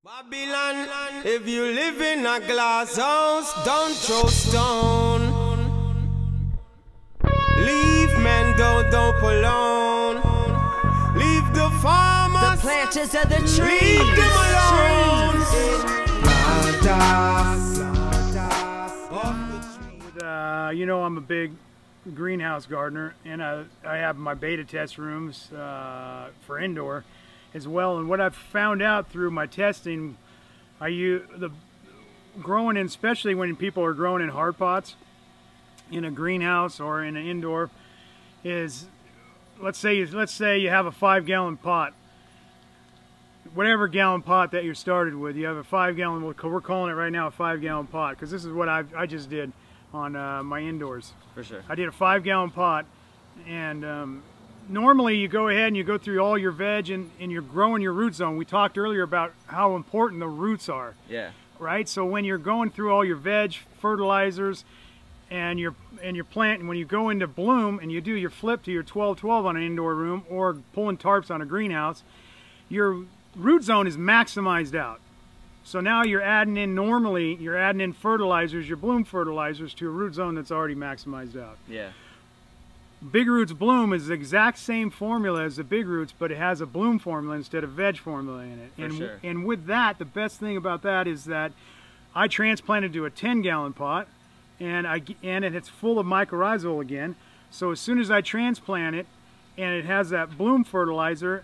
Babylon, if you live in a glass house, don't throw stone. Leave Mendo dope alone. Leave the farmers, the planters of the trees. Leave them alone. You know, I'm a big greenhouse gardener, and I have my beta test rooms for indoor as well. And what I've found out through my testing, growing in, especially when people are growing in hard pots in a greenhouse or in an indoor, is let's say you have a 5-gallon pot, whatever gallon pot that you started with. You have a 5-gallon. We're calling it right now a 5-gallon pot because this is what I just did on my indoors. For sure. I did a 5-gallon pot, and normally you go ahead and you go through all your veg and you're growing your root zone. We talked earlier about how important the roots are. Yeah. Right? So when you're going through all your veg, fertilizers, and your plant, and when you go into bloom and you do your flip to your 12-12 on an indoor room or pulling tarps on a greenhouse, your root zone is maximized out. So now you're adding in fertilizers, your bloom fertilizers, to a root zone that's already maximized out. Yeah. Big Roots Bloom is the exact same formula as the Big Roots, but it has a bloom formula instead of veg formula in it. And with that, the best thing about that is that I transplanted to a 10-gallon pot, and it's full of mycorrhizal again. So as soon as I transplant it, and it has that bloom fertilizer,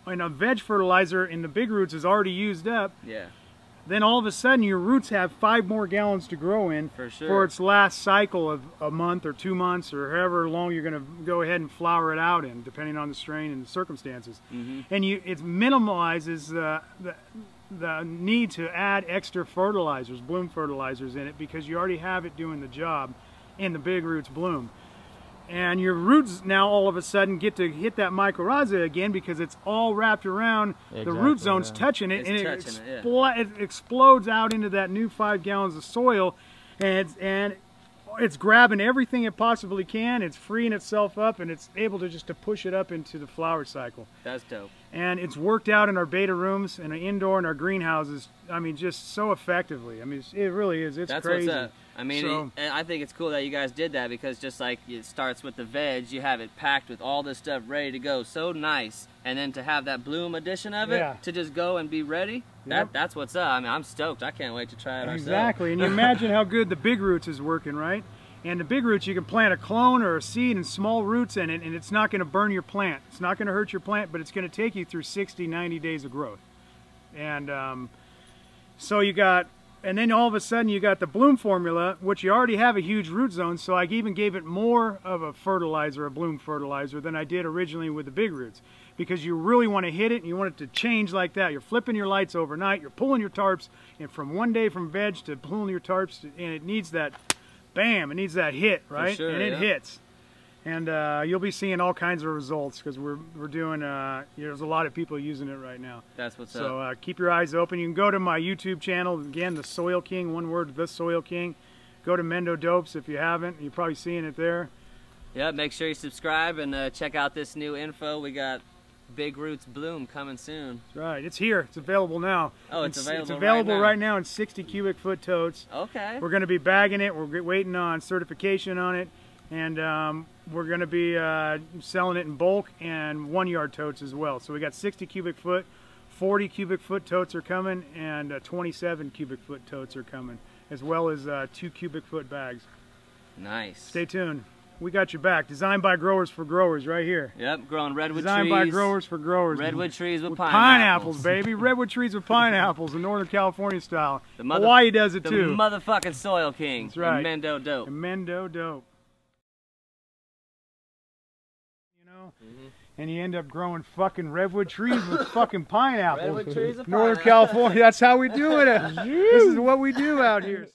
and a veg fertilizer in the Big Roots is already used up. Yeah. Then all of a sudden your roots have 5 more gallons to grow in for its last cycle of a month or 2 months or however long you're going to go ahead and flower it out in, depending on the strain and the circumstances. And it minimizes the need to add extra fertilizers, bloom fertilizers in it, because you already have it doing the job in the Big Roots Bloom. And your roots now all of a sudden get to hit that mycorrhiza again because it's all wrapped around the root zone's touching it, and it explodes out into that new 5 gallons of soil, and it's grabbing everything it possibly can. It's freeing itself up, and it's able to just push it up into the flower cycle. That's dope. And it's worked out in our beta rooms and indoor in our greenhouses. I mean, just so effectively. I mean, it really is. It's crazy. That's what's up. I mean, and I think it's cool that you guys did that, because just like it starts with the veg, you have it packed with all this stuff ready to go. So nice. And then to have that bloom edition of it, to just go and be ready, that's what's up. I mean, I'm stoked. I can't wait to try it ourselves. Exactly. And you imagine how good the Big Roots is working, right? And the Big Roots, you can plant a clone or a seed and small roots in it, and it's not going to burn your plant. It's not going to hurt your plant, but it's going to take you through 60, 90 days of growth. And so you got, and then all of a sudden you got the bloom formula, which you already have a huge root zone, so I even gave it more of a fertilizer, a bloom fertilizer, than I did originally with the Big Roots. Because you really want to hit it, and you want it to change like that. You're flipping your lights overnight, you're pulling your tarps, and from one day from veg to pulling your tarps, and it needs that, bam, it needs that hit, right? For sure, and it hits. And you'll be seeing all kinds of results, because we're doing, there's a lot of people using it right now. That's what's up. So keep your eyes open. You can go to my YouTube channel, again, The Soil King, one word, The Soil King. Go to Mendo Dopes if you haven't. You're probably seeing it there. Yeah, make sure you subscribe and check out this new info. We got Big Roots Bloom coming soon. That's right. It's here. It's available now. Oh, it's available. It's available right now in 60 cubic foot totes. Okay. We're going to be bagging it. We're waiting on certification on it, and we're going to be selling it in bulk and 1-yard totes as well. So we got 60 cubic foot, 40 cubic foot totes are coming, and 27 cubic foot totes are coming, as well as 2 cubic foot bags. Nice. Stay tuned. We got your back. Designed by growers for growers, right here. Yep, growing redwood trees. Designed by growers for growers. Redwood trees with pineapples, baby. Redwood trees with pineapples in Northern California style. Hawaii does it too. The motherfucking Soil King. That's right. And Mendo Dope. And Mendo Dope. You know? And you end up growing fucking redwood trees with fucking pineapples. Redwood trees with Northern California, that's how we do it. This is what we do out here.